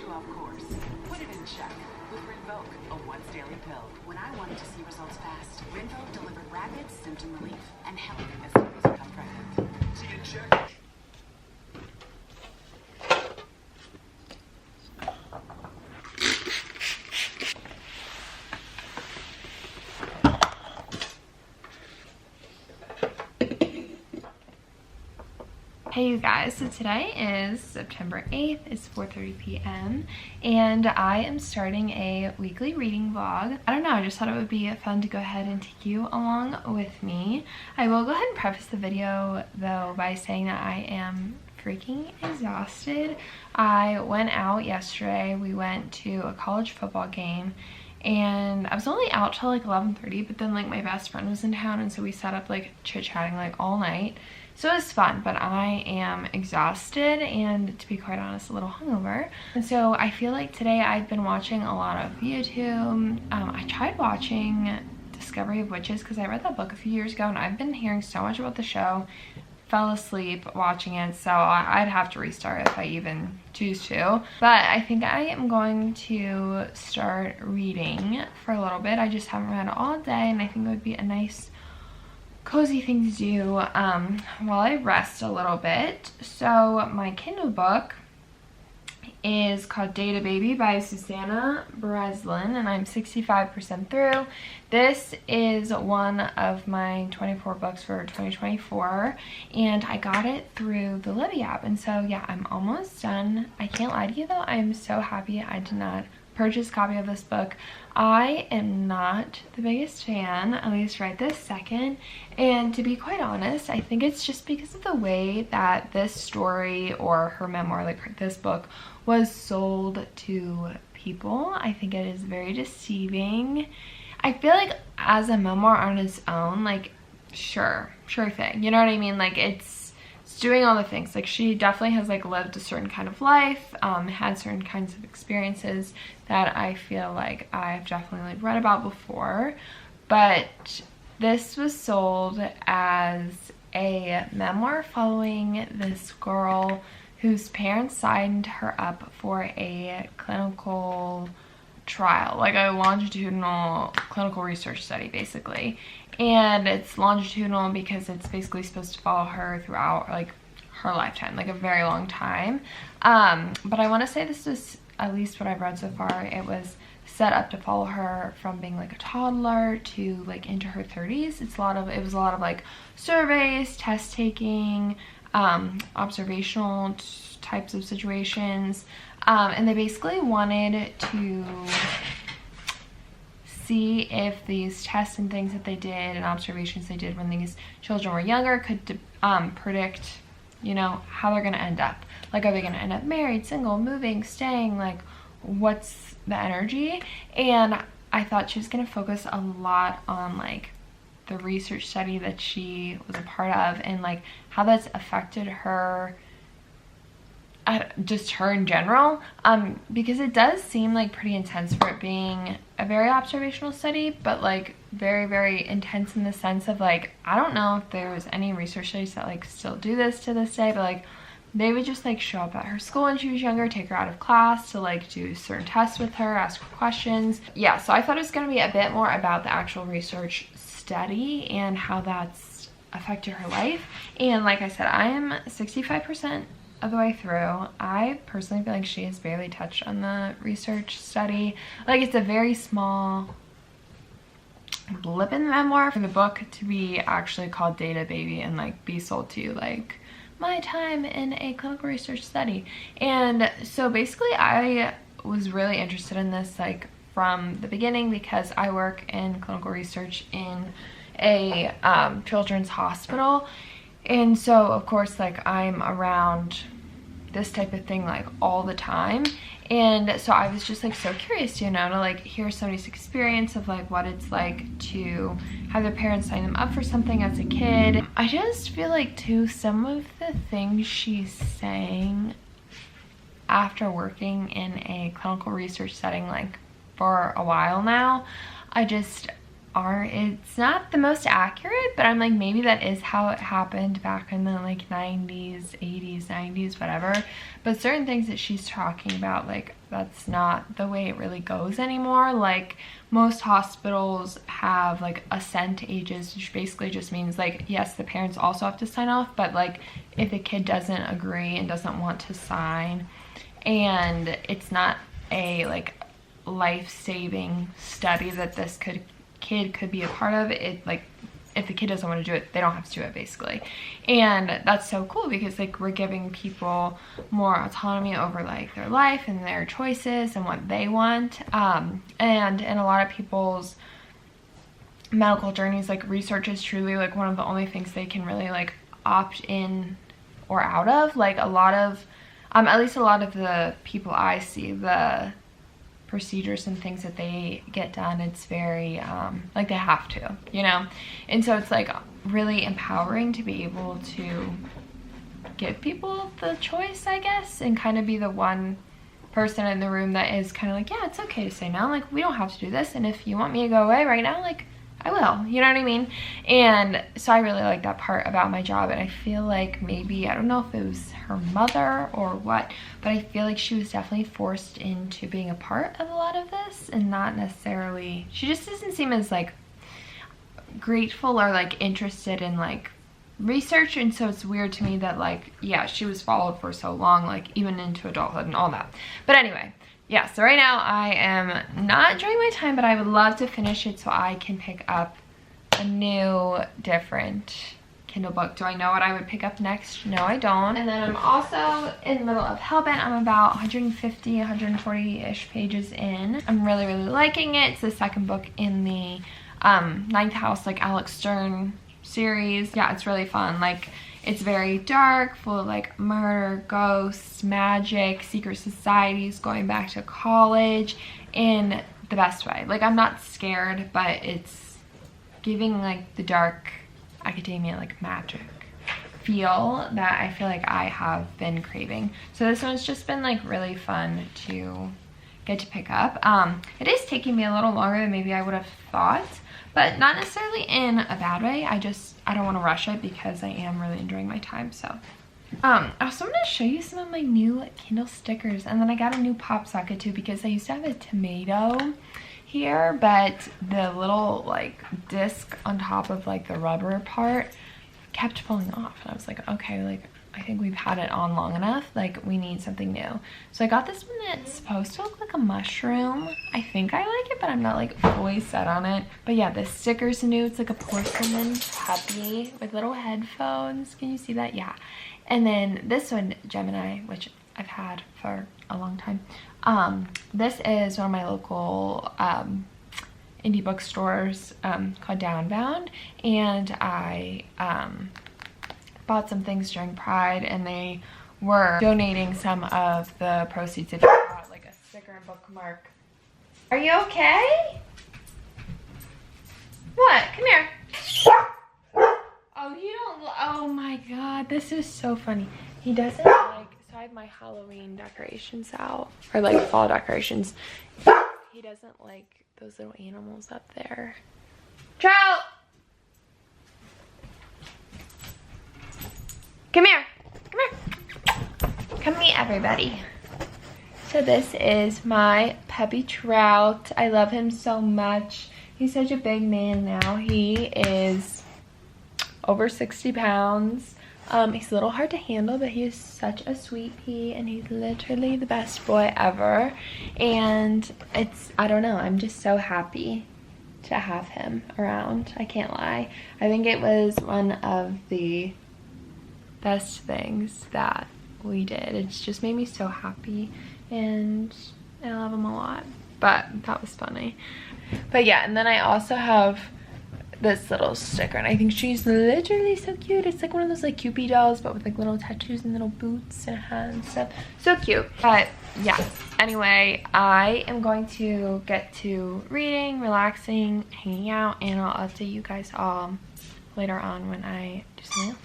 you off course. Put it in check with Rinvoq, a once-daily pill. When I wanted to see results fast, Rinvoq delivered rapid symptom relief and helped me as soon as become pregnant. See you in check. Hey you guys, so today is September 8th, it's 4:30 p.m. and I am starting a weekly reading vlog. I don't know, I just thought it would be fun to go ahead and take you along with me. I will go ahead and preface the video though by saying that I am freaking exhausted. I went out yesterday, we went to a college football game and I was only out till like 11:30, but then like my best friend was in town and so we sat up like chit-chatting like all night. So it was fun, but I am exhausted and, to be quite honest, a little hungover. And so I feel like today I've been watching a lot of YouTube. I tried watching Discovery of Witches because I read that book a few years ago and I've been hearing so much about the show. Fell asleep watching it, so I'd have to restart if I even choose to. But I think I am going to start reading for a little bit. I just haven't read all day and I think it would be a nice cozy thing to do while I rest a little bit. So my Kindle book is called Data Baby by Susanna Breslin and I'm 65% through. This is one of my 24 books for 2024 and I got it through the Libby app, and so yeah, I'm almost done. I can't lie to you though, I'm so happy I did not purchase a copy of this book. I am not the biggest fan, at least right this second, and to be quite honest, I think it's just because of the way that this story or her memoir, like this book, was sold to people. I think it is very deceiving. I feel like as a memoir on its own, like sure thing, you know what I mean? Like it's doing all the things. Like she definitely has like lived a certain kind of life, had certain kinds of experiences that I feel like I've definitely like read about before, but this was sold as a memoir following this girl whose parents signed her up for a clinical trial, like a longitudinal clinical research study basically. And it's longitudinal because it's basically supposed to follow her throughout like her lifetime, like a very long time. But I want to say this is, at least what I've read so far, it was set up to follow her from being like a toddler to like into her 30s. It was a lot of like surveys, test taking, observational types of situations, and they basically wanted to see if these tests and things that they did and observations they did when these children were younger could predict, you know, how they're going to end up. Like, are they going to end up married, single, moving, staying? Like, what's the energy? And I thought she was going to focus a lot on like the research study that she was a part of and like how that's affected her, just her in general, because it does seem like pretty intense for it being a very observational study, but like very intense in the sense of like, I don't know if there was any research studies that like still do this to this day, but like they would just like show up at her school when she was younger, take her out of class to like do certain tests with her, ask her questions. Yeah, so I thought it was going to be a bit more about the actual research study and how that's affected her life. And like I said, I am 65% of the way through. I personally feel like she has barely touched on the research study. Like, it's a very small blip in the memoir for the book to be actually called Data Baby and like be sold to you like my time in a clinical research study. And so basically I was really interested in this like from the beginning because I work in clinical research in a children's hospital, and so of course like I'm around this type of thing like all the time, and so I was just like so curious, you know, to like hear somebody's experience of like what it's like to have their parents sign them up for something as a kid. I just feel like too, some of the things she's saying after working in a clinical research setting like for a while now, aren't, it's not the most accurate, but I'm like, maybe that is how it happened back in the like 90s, 80s, 90s, whatever. But certain things that she's talking about, like, that's not the way it really goes anymore. Like, most hospitals have like assent ages, which basically just means like, yes, the parents also have to sign off, but like if the kid doesn't agree and doesn't want to sign, and it's not a like life-saving study that this kid could be a part of it, like if the kid doesn't want to do it, they don't have to do it, basically. And that's so cool because like we're giving people more autonomy over like their life and their choices and what they want. And in a lot of people's medical journeys, like research is truly like one of the only things they can really like opt in or out of. Like a lot of at least a lot of the people I see, the procedures and things that they get done, it's very like they have to, you know. And so it's like really empowering to be able to give people the choice, I guess, and kind of be the one person in the room that is kind of like, yeah, it's okay to say no, like we don't have to do this, and if you want me to go away right now, like I will, you know what I mean? And so I really like that part about my job, and I feel like maybe, I don't know if it was her mother or what, but I feel like she was definitely forced into being a part of a lot of this, and not necessarily, she just doesn't seem as like grateful or like interested in like research. And so it's weird to me that like, yeah, she was followed for so long, like even into adulthood and all that. But anyway, yeah, so right now I am not enjoying my time, but I would love to finish it so I can pick up a new, different Kindle book. Do I know what I would pick up next? No, I don't. And then I'm also in the middle of Hellbent. I'm about 150, 140-ish pages in. I'm really, really liking it. It's the second book in the Ninth House, like Alex Stern series. Yeah, it's really fun. Like, it's very dark, full of like murder, ghosts, magic, secret societies, going back to college in the best way. Like, I'm not scared, but it's giving like the dark academia, like magic feel that I feel like I have been craving. So this one's just been like really fun to get to pick up. It is taking me a little longer than maybe I would have thought, but not necessarily in a bad way. I don't want to rush it because I am really enjoying my time. So also I'm going to show you some of my new Kindle stickers, and then I got a new pop socket too because I used to have a tomato here, but the little like disc on top of like the rubber part kept falling off, and I was like, okay, like I think we've had it on long enough, like we need something new. So I got this one that's supposed to look like a mushroom. I think I like it, but I'm not like fully set on it. But yeah, this sticker's new. It's like a porcelain puppy with little headphones. Can you see that? Yeah. And then this one, Gemini, which I've had for a long time. This is one of my local indie bookstores called Downbound, and I bought some things during Pride, and they were donating some of the proceeds if you bought like a sticker and bookmark. Are you okay? What? Come here. Oh, you don't. Oh my god, this is so funny. He doesn't like. So I have my Halloween decorations out, or like fall decorations. He doesn't like those little animals up there. Trout! Come here. Come here. Come meet everybody. So this is my puppy Trout. I love him so much. He's such a big man now. He is over 60 pounds. He's a little hard to handle, but he is such a sweet pea, and he's literally the best boy ever. And I don't know, I'm just so happy to have him around. I can't lie. I think it was one of the best things that we did. It's just made me so happy, and I love him a lot. But that was funny. But yeah, and then I also have this little sticker, and I think she's literally so cute. It's like one of those like Cupid dolls, but with like little tattoos and little boots and hands and stuff. So cute. But yeah, anyway, I am going to get to reading, relaxing, hanging out, and I'll update you guys all later on when I do something else.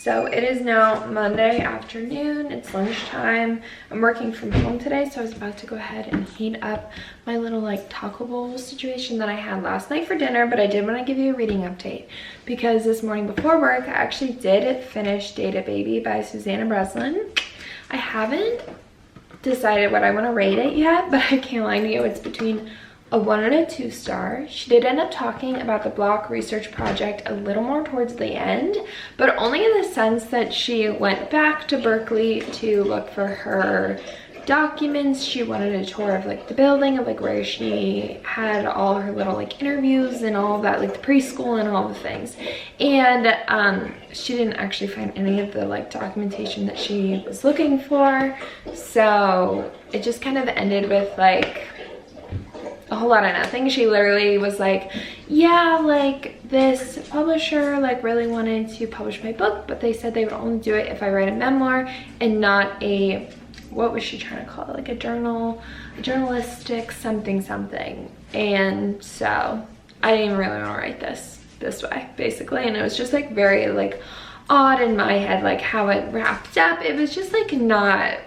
So it is now Monday afternoon. It's lunchtime. I'm working from home today, so I was about to go ahead and heat up my little like taco bowl situation that I had last night for dinner, but I did want to give you a reading update because this morning before work, I actually did finish Data Baby by Susanna Breslin. I haven't decided what I want to rate it yet, but I can't lie to you, it's between a 1 and a 2 star. She did end up talking about the Block research project a little more towards the end, but only in the sense that she went back to Berkeley to look for her documents. She wanted a tour of like the building of like where she had all her little like interviews and all of that, like the preschool and all the things. And she didn't actually find any of the like documentation that she was looking for. So it just kind of ended with like a whole lot of nothing. She literally was like, yeah, like this publisher like really wanted to publish my book, but they said they would only do it if I write a memoir and not a, what was she trying to call it, like a journalistic something. And so I didn't really want to write this way basically, and it was just like very like odd in my head like how it wrapped up. It was just like not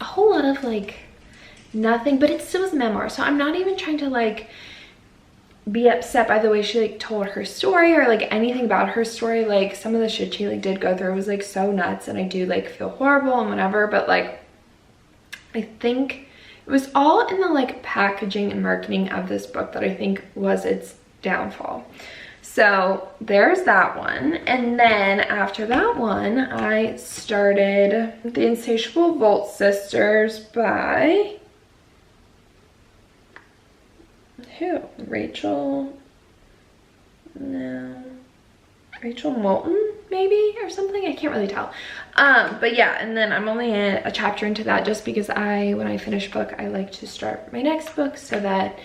a whole lot of like nothing, but it still was a memoir, so I'm not even trying to like be upset by the way she like told her story or like anything about her story. Like some of the shit she like did go through was like so nuts, and I do like feel horrible and whatever, but like I think it was all in the like packaging and marketing of this book that I think was its downfall. So there's that one. And then after that one, I started The Insatiable Volt Sisters by who? Rachel Moulton maybe, or something, I can't really tell. But yeah, and then I'm only a chapter into that just because when I finish a book, I like to start my next book so that,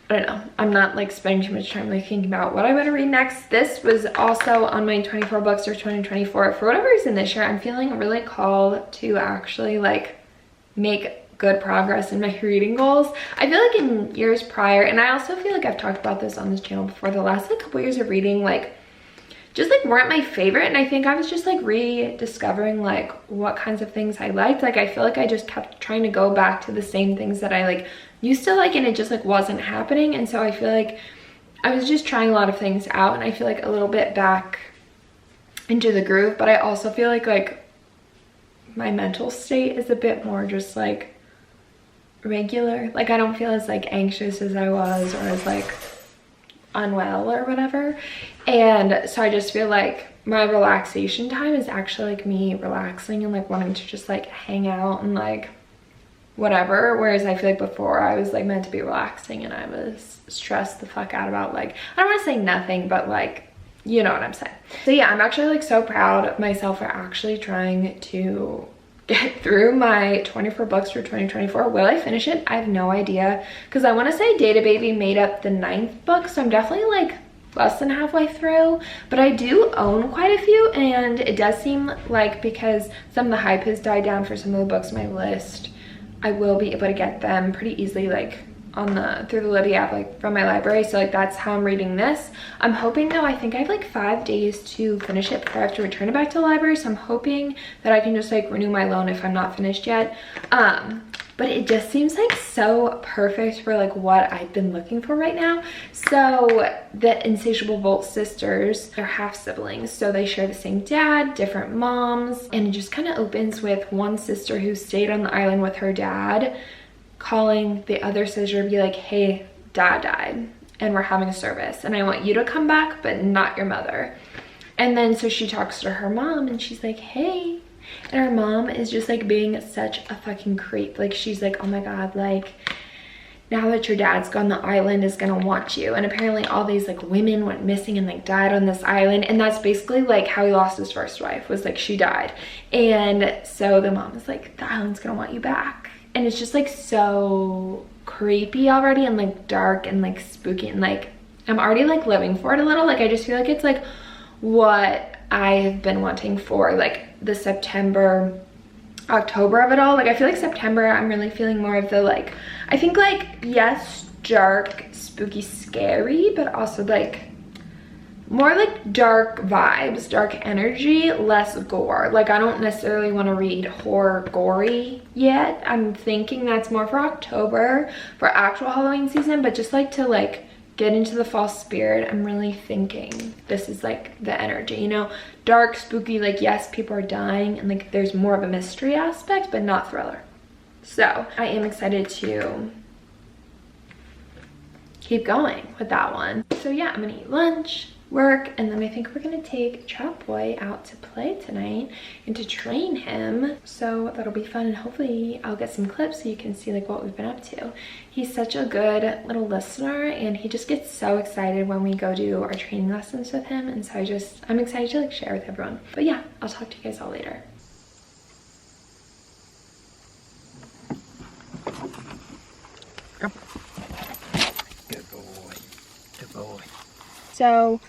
I don't know, I'm not like spending too much time like thinking about what I want to read next. This was also on my 24 books for 2024. For whatever reason this year, I'm feeling really called to actually like make good progress in my reading goals. I feel like in years prior, and I also feel like I've talked about this on this channel before, the last like couple years of reading like just like weren't my favorite, and I think I was just like rediscovering like what kinds of things I liked. Like I feel like I just kept trying to go back to the same things that I like used to like, and it just like wasn't happening. And so I feel like I was just trying a lot of things out, and I feel like a little bit back into the groove, but I also feel like my mental state is a bit more just like regular. Like I don't feel as like anxious as I was, or as like unwell or whatever. And so I just feel like my relaxation time is actually like me relaxing and like wanting to just like hang out and like whatever, whereas I feel like before I was like meant to be relaxing and I was stressed the fuck out about like, I don't want to say nothing, but like, you know what I'm saying. So yeah, I'm actually like so proud of myself for actually trying to get through my 24 books for 2024. Will I finish it? I have no idea, because I want to say Data Baby made up the 9th book, so I'm definitely like less than halfway through, but I do own quite a few, and it does seem like because some of the hype has died down for some of the books on my list, I will be able to get them pretty easily like on through the Libby app, like from my library. So like that's how I'm reading this. I'm hoping though, I think I have like 5 days to finish it before I have to return it back to the library, so I'm hoping that I can just like renew my loan if I'm not finished yet. But it just seems like so perfect for like what I've been looking for right now. So the Insatiable Volt Sisters, they're half siblings, so they share the same dad, different moms, and it just kind of opens with one sister who stayed on the island with her dad calling the other sister to be like, hey, dad died and we're having a service and I want you to come back but not your mother. And then so she talks to her mom and she's like, hey, and her mom is just like being such a fucking creep. Like she's like, oh my god, like now that your dad's gone, the island is gonna want you. And apparently all these like women went missing and like died on this island, and that's basically like how he lost his first wife, was like she died. And so the mom is like, the island's gonna want you back. And it's just like so creepy already, and like dark and like spooky, and like I'm already like living for it a little. Like I just feel like it's like what I've been wanting for like the September, October of it all. Like I feel like September I'm really feeling more of the like, I think like yes, dark, spooky, scary, but also like more like dark vibes, dark energy, less gore. Like I don't necessarily want to read horror gory yet. I'm thinking that's more for October, for actual Halloween season, but just like to like get into the fall spirit, I'm really thinking this is like the energy, you know, dark, spooky, like yes, people are dying and like there's more of a mystery aspect, but not thriller. So I am excited to keep going with that one. So yeah, I'm gonna eat lunch, work, and then I think we're gonna take Trout Boy out to play tonight and to train him. So that'll be fun, and hopefully I'll get some clips so you can see like what we've been up to. He's such a good little listener, and he just gets so excited when we go do our training lessons with him, and so I'm excited to like share with everyone. But yeah, I'll talk to you guys all later. Good boy. Good boy. So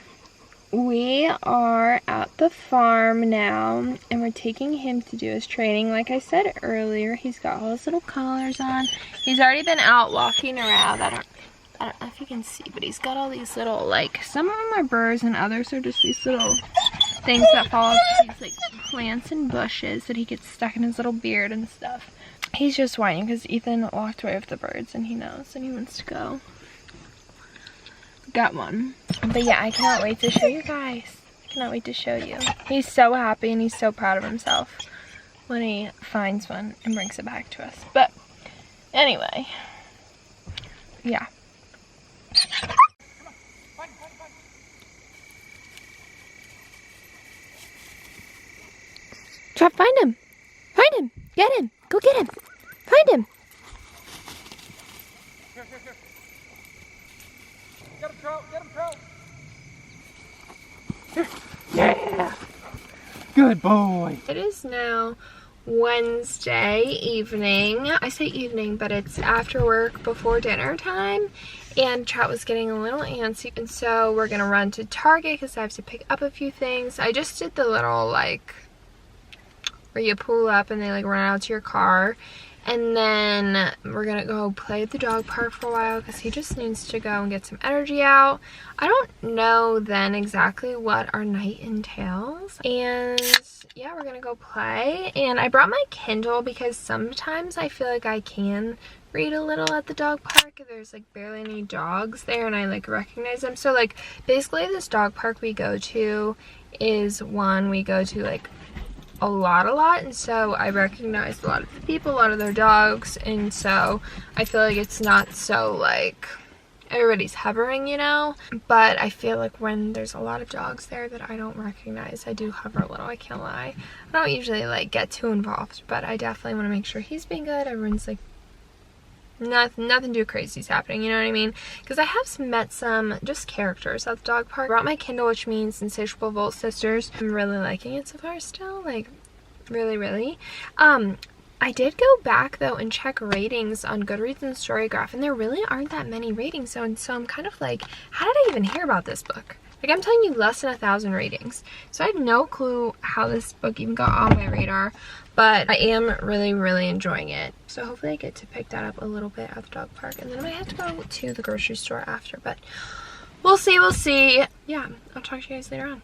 we are at the farm now, and we're taking him to do his training. Like I said earlier, he's got all his little collars on. He's already been out walking around. I don't know if you can see, but he's got all these little, like, some of them are burrs and others are just these little things that fall off these like plants and bushes that he gets stuck in his little beard and stuff. He's just whining because Ethan walked away with the birds and he knows and he wants to go. Got one. But yeah, I cannot wait to show you guys. I cannot wait to show you. He's so happy and he's so proud of himself when he finds one and brings it back to us. But anyway, yeah. Try to find him. Find him. Get him. Go get him. Find him. Here. Get him, Trout. Get him, Trout. Yeah. Good boy. It is now Wednesday evening. I say evening, but it's after work before dinner time. And Trout was getting a little antsy. And so we're going to run to Target because I have to pick up a few things. I just did the little like where you pull up and they like run out to your car. And then we're gonna go play at the dog park for a while because he just needs to go and get some energy out. I don't know then exactly what our night entails. And yeah, we're gonna go play. And I brought my Kindle because sometimes I feel like I can read a little at the dog park if there's like barely any dogs there and I like recognize them. So like basically this dog park we go to is one we go to like a lot, and so I recognize a lot of the people, a lot of their dogs, and so I feel like it's not so like everybody's hovering, you know, but I feel like when there's a lot of dogs there that I don't recognize, I do hover a little, I can't lie. I don't usually like get too involved, but I definitely want to make sure he's being good. Everyone's like nothing too crazy is happening, you know what I mean? Because I have met some just characters at the dog park. I brought my Kindle, which means Insatiable Volt Sisters. I'm really liking it so far still, like really. I did go back though and check ratings on Goodreads and Storygraph, and there really aren't that many ratings. So I'm kind of like, how did I even hear about this book? Like, I'm telling you, less than 1,000 ratings. So I have no clue how this book even got on my radar, but I am really enjoying it. So hopefully I get to pick that up a little bit at the dog park, and then I might have to go to the grocery store after, but we'll see. Yeah, I'll talk to you guys later on.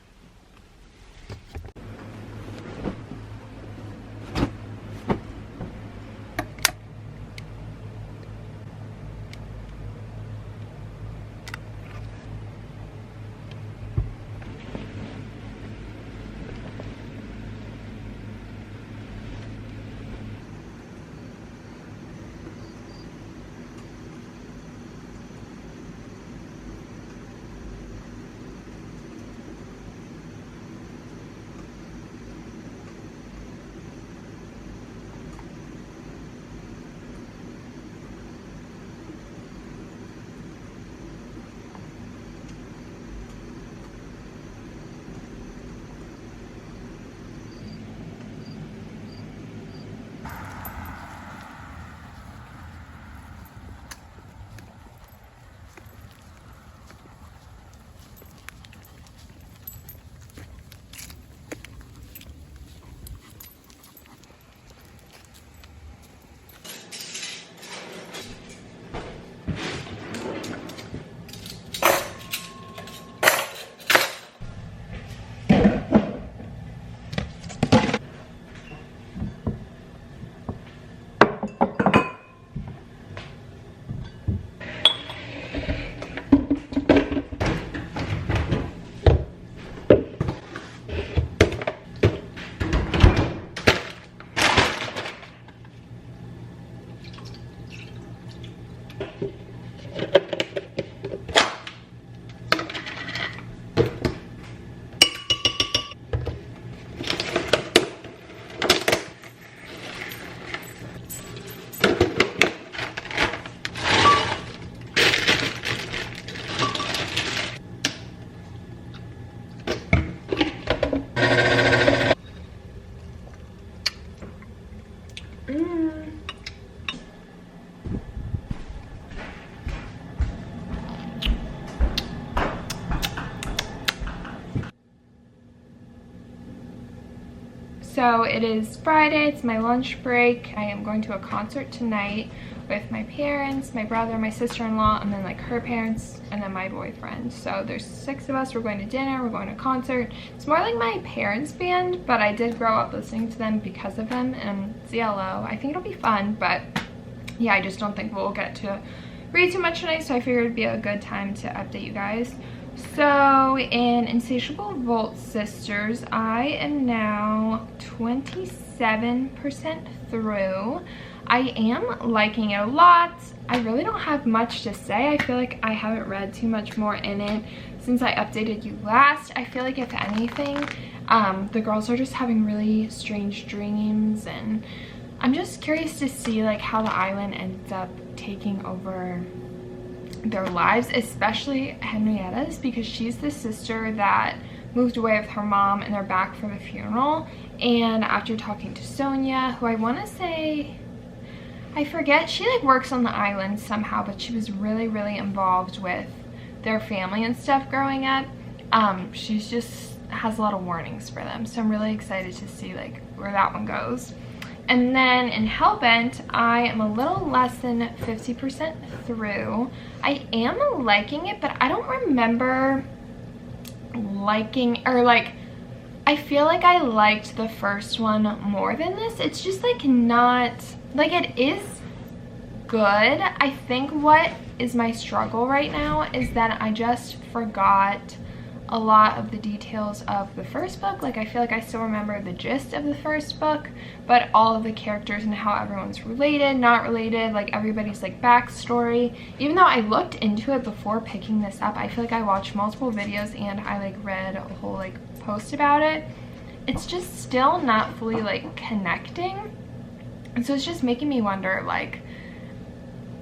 So it is Friday, it's my lunch break. I am going to a concert tonight with my parents, my brother, my sister-in-law, and then like her parents, and then my boyfriend. So there's 6 of us. We're going to dinner, we're going to a concert. It's more like my parents' band, but I did grow up listening to them because of them, and it's yellow. I think it'll be fun, but yeah, I just don't think we'll get to read too much tonight, so I figured it'd be a good time to update you guys. So in Insatiable Volt Sisters, I am now 27% through. I am liking it a lot. I really don't have much to say. I feel like I haven't read too much more in it since I updated you last. I feel like if anything, the girls are just having really strange dreams, and I'm just curious to see like how the island ends up taking over their lives, especially Henrietta's, because she's the sister that moved away with her mom and they're back for the funeral. And after talking to Sonia, who I want to say, I forget, she like works on the island somehow, but she was really involved with their family and stuff growing up. She's just has a lot of warnings for them, so I'm really excited to see like where that one goes. And then in Hellbent, I am a little less than 50% through. I am liking it, but I don't remember liking, or like, I feel like I liked the first one more than this. It's just like not, like it is good. I think what is my struggle right now is that I just forgot a lot of the details of the first book. Like I feel like I still remember the gist of the first book, but all of the characters and how everyone's related, not related, like everybody's like backstory. Even though I looked into it before picking this up, I feel like I watched multiple videos and I like read a whole like post about it. It's just still not fully like connecting, and so it's just making me wonder like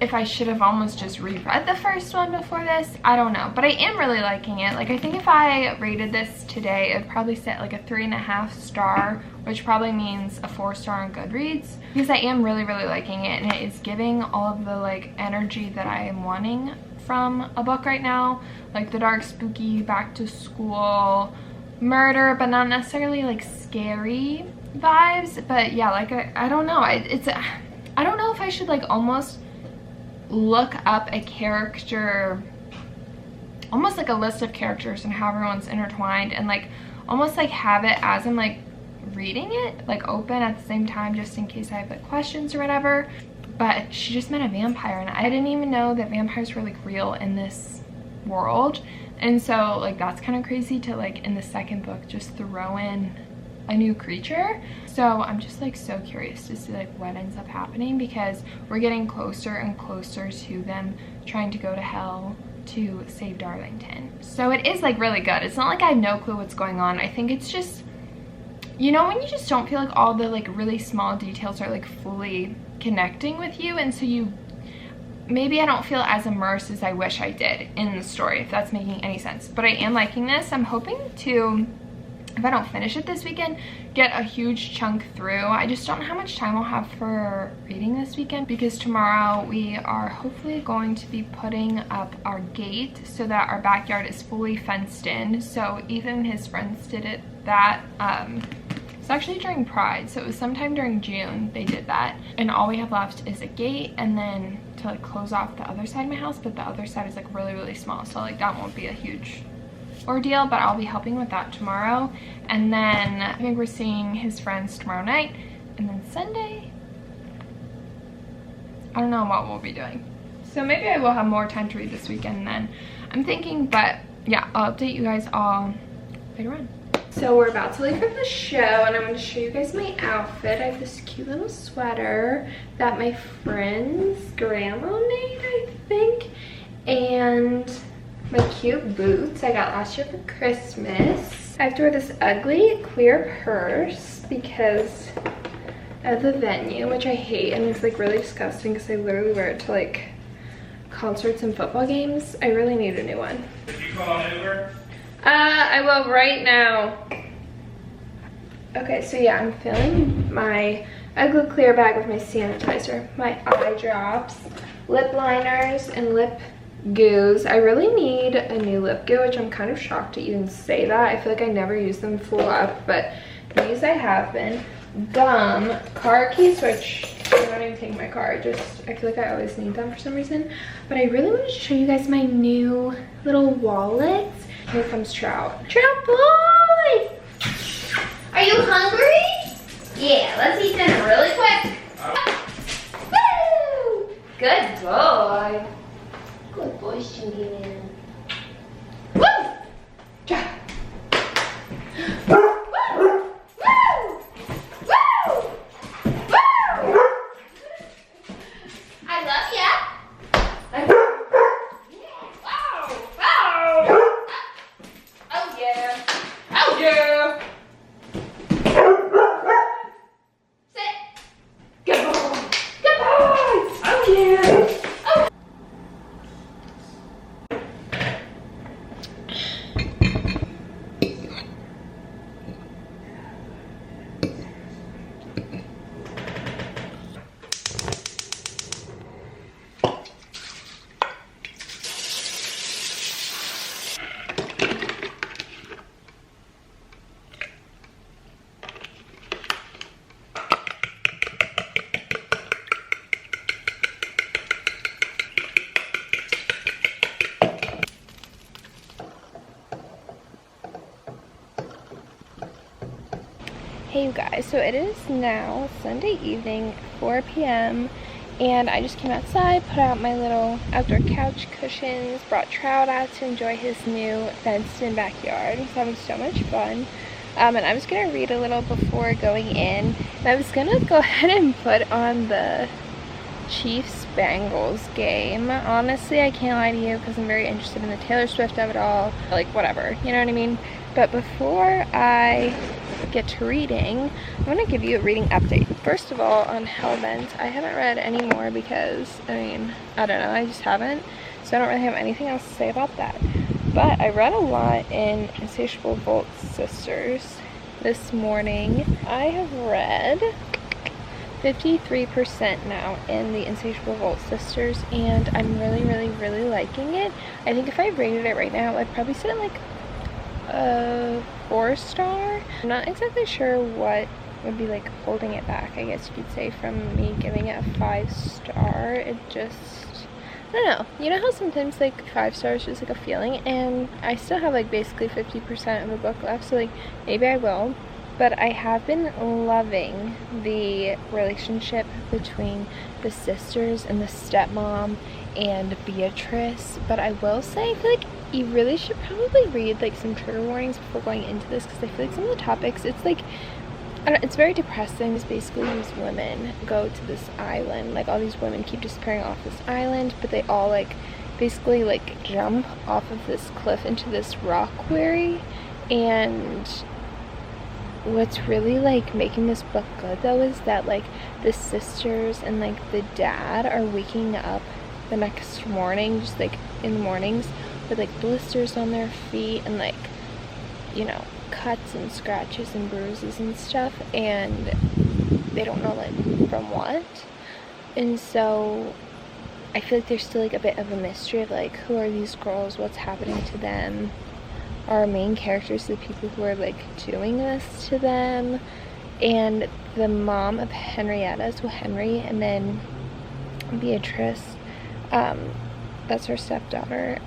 if I should have almost just reread the first one before this. I don't know, but I am really liking it. Like I think if I rated this today, it would probably set like a 3.5 star, which probably means a 4 star on Goodreads, because I am really liking it, and it is giving all of the like energy that I am wanting from a book right now, like the dark, spooky, back to school, murder, but not necessarily like scary vibes. But yeah, like I don't know, I don't know if I should like almost look up a character, almost like a list of characters and how everyone's intertwined, and like almost like have it as I'm like reading it, like open at the same time, just in case I have like questions or whatever. But she just met a vampire, and I didn't even know that vampires were like real in this world, and so like that's kind of crazy to like in the second book just throw in a new creature. So I'm just like so curious to see like what ends up happening, because we're getting closer and closer to them trying to go to hell to save Darlington. So it is like really good. It's not like I have no clue what's going on. I think it's just, you know, when you just don't feel like all the like really small details are like fully connecting with you, and so you maybe I don't feel as immersed as I wish I did in the story, if that's making any sense. But I am liking this. I'm hoping to, if I don't finish it this weekend, get a huge chunk through. I just don't know how much time I'll have for reading this weekend, because tomorrow we are hopefully going to be putting up our gate so that our backyard is fully fenced in. So Ethan and his friends did it that it's actually during Pride, so it was sometime during June they did that, and all we have left is a gate and then to like close off the other side of my house, but the other side is like really small, so like that won't be a huge ordeal, but I'll be helping with that tomorrow. And then I think we're seeing his friends tomorrow night, and then Sunday I don't know what we'll be doing, so maybe I will have more time to read this weekend then, I'm thinking. But yeah, I'll update you guys all later on. So we're about to leave for the show, and I'm going to show you guys my outfit. I have this cute little sweater that my friend's grandma made, I think. And my cute boots I got last year for Christmas. I have to wear this ugly clear purse because of the venue, which I hate, and it's like really disgusting because I literally wear it to like concerts and football games. I really need a new one. Did you call an Uber? I will right now. Okay, so yeah, I'm filling my ugly clear bag with my sanitizer, my eye drops, lip liners, and lip goos. I really need a new lip goo, which I'm kind of shocked to even say that. I feel like I never use them full up, but these I have been. Gum, car keys, which I don't even take my car. I feel like I always need them for some reason. But I really want to show you guys my new little wallets. Here comes Trout. Trout boy! Are you hungry? Yeah, let's eat dinner really quick. Woo! Good boy. Good boy, Shingy. Woo! Trout. Hey you guys, so it is now Sunday evening, 4 p.m. and I just came outside, put out my little outdoor couch cushions, brought Trout out to enjoy his new fenced-in backyard. He's having so much fun. And I was going to read a little before going in, and I was going to go ahead and put on the Chiefs-Bengals game. Honestly, I can't lie to you because I'm very interested in the Taylor Swift of it all. Like, whatever, you know what I mean? But before I get to reading, I'm going to give you a reading update. First of all, on Hellbent, I haven't read any more because, I mean, I don't know, I just haven't. So I don't really have anything else to say about that. But I read a lot in Insatiable Volt's Sisters this morning. I have read 53% now in the Insatiable Volt Sisters, and I'm really, really, really liking it. I think if I rated it right now, I'd probably sit at like a 4-star. I'm not exactly sure what would be like holding it back, I guess you could say, from me giving it a 5-star. It just, I don't know. You know how sometimes like 5 stars is like a feeling, and I still have like basically 50% of the book left, so like maybe I will. But I have been loving the relationship between the sisters and the stepmom and Beatrice. But I will say, I feel like you really should probably read like some trigger warnings before going into this, because I feel like some of the topics, it's like, I don't know, it's very depressing. It's basically these women go to this island, like all these women keep disappearing off this island, but they all like basically like jump off of this cliff into this rock quarry. And what's really like making this book good though is that like the sisters and like the dad are waking up the next morning, just like in the mornings, with like blisters on their feet and like, you know, cuts and scratches and bruises and stuff, and they don't know like from what. And so I feel like there's still like a bit of a mystery of like, who are these girls, what's happening to them, our main characters, the people who are like doing this to them. And the mom of Henrietta, so Henry, and then Beatrice, that's her stepdaughter,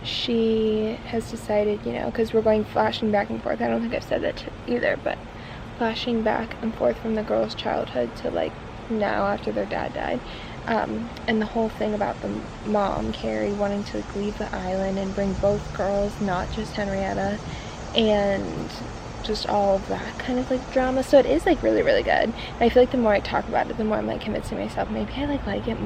she has decided, you know, because we're going flashing back and forth, I don't think I've said that either, but flashing back and forth from the girls' childhood to like now after their dad died, and the whole thing about the mom, Carrie, wanting to like leave the island and bring both girls, not just Henrietta. And just all of that kind of like drama. So it is like really, really good. And I feel like the more I talk about it, the more I'm like convincing myself maybe I like it,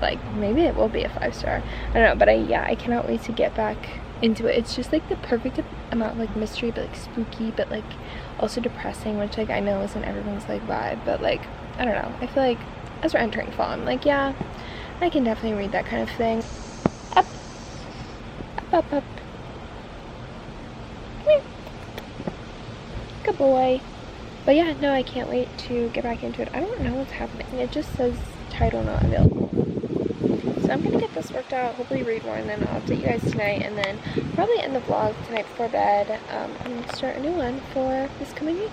like maybe it will be a 5-star. I don't know, but I cannot wait to get back into it. It's just like the perfect amount of like mystery, but like spooky, but like also depressing, which like I know isn't everyone's like vibe, but like I don't know, I feel like as we're entering fall, I'm like, yeah, I can definitely read that kind of thing. Up, up, up, up. Good boy. But yeah, no, I can't wait to get back into it. I don't know what's happening. It just says title not available. So I'm gonna get this worked out, hopefully read more, and then I'll update you guys tonight, and then probably end the vlog tonight before bed, and start a new one for this coming week.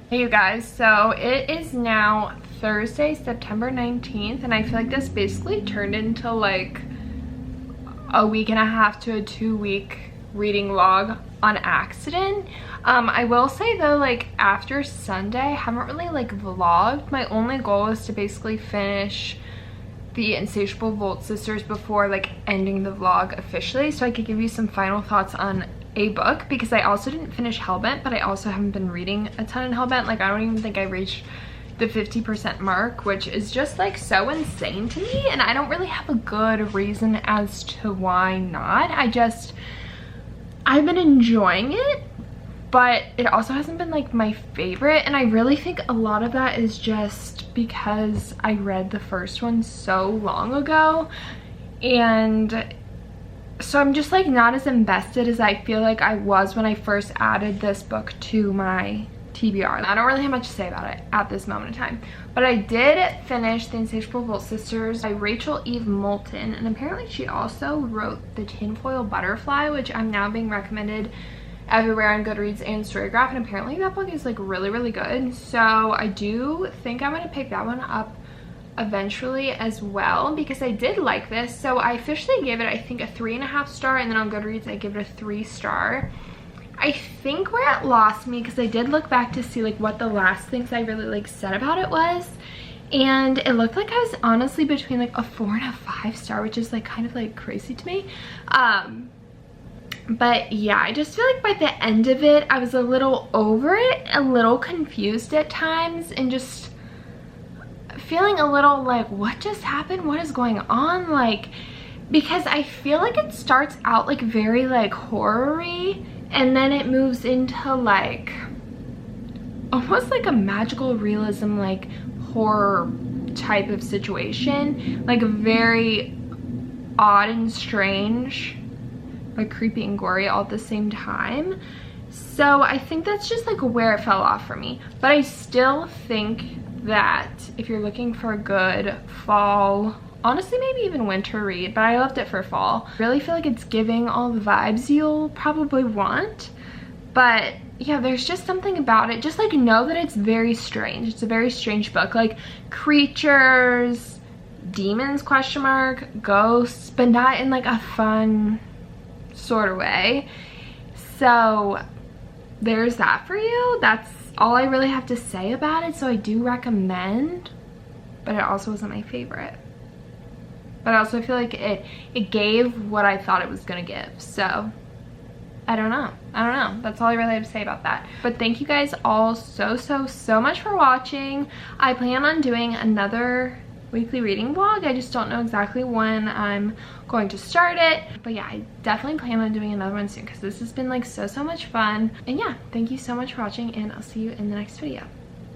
Hey you guys, so it is now Thursday, September 19th, and I feel like this basically turned into like a week and a half to a 2-week reading log on accident. I will say though, like after Sunday, I haven't really like vlogged. My only goal is to basically finish the Insatiable Volt Sisters before like ending the vlog officially, so I could give you some final thoughts on a book, because I also didn't finish Hellbent, but I also haven't been reading a ton in Hellbent. Like I don't even think I reached the 50% mark, which is just like so insane to me, and I don't really have a good reason as to why not. I've been enjoying it, but it also hasn't been like my favorite, and I really think a lot of that is just because I read the first one so long ago, and so I'm just like not as invested as I feel like I was when I first added this book to my TBR. I don't really have much to say about it at this moment in time, but I did finish The Insatiable Volt Sisters by Rachel Eve Moulton, and apparently she also wrote The Tinfoil Butterfly, which I'm now being recommended everywhere on Goodreads and Storygraph, and apparently that book is like really, really good. So I do think I'm gonna pick that one up eventually as well, because I did like this. So I officially gave it, I think, a 3.5 star, and then on Goodreads I give it a 3 star. I think where it lost me, because I did look back to see like what the last things I really like said about it was, and it looked like I was honestly between like a 4 and a 5 star, which is like kind of like crazy to me. But yeah, I just feel like by the end of it I was a little over it, a little confused at times, and just feeling a little like, what just happened? What is going on? Like, because I feel like it starts out like very like horror-y, and then it moves into like almost like a magical realism, like horror type of situation, like very odd and strange, like creepy and gory all at the same time. So I think that's just like where it fell off for me. But I still think that if you're looking for a good fall, honestly maybe even winter read, but I loved it for fall. I really feel like it's giving all the vibes you'll probably want. But yeah, there's just something about it. Just like know that it's very strange. It's a very strange book. Like creatures, demons, question mark, ghosts, but not in like a fun sort of way. So there's that for you. That's all I really have to say about it. So I do recommend, but it also wasn't my favorite. But I also feel like it gave what I thought it was gonna give. So I don't know. That's all I really have to say about that. But thank you guys all so much for watching. I plan on doing another weekly reading vlog. I just don't know exactly when I'm going to start it, but yeah, I definitely plan on doing another one soon, because this has been like so much fun. And yeah, thank you so much for watching, and I'll see you in the next video.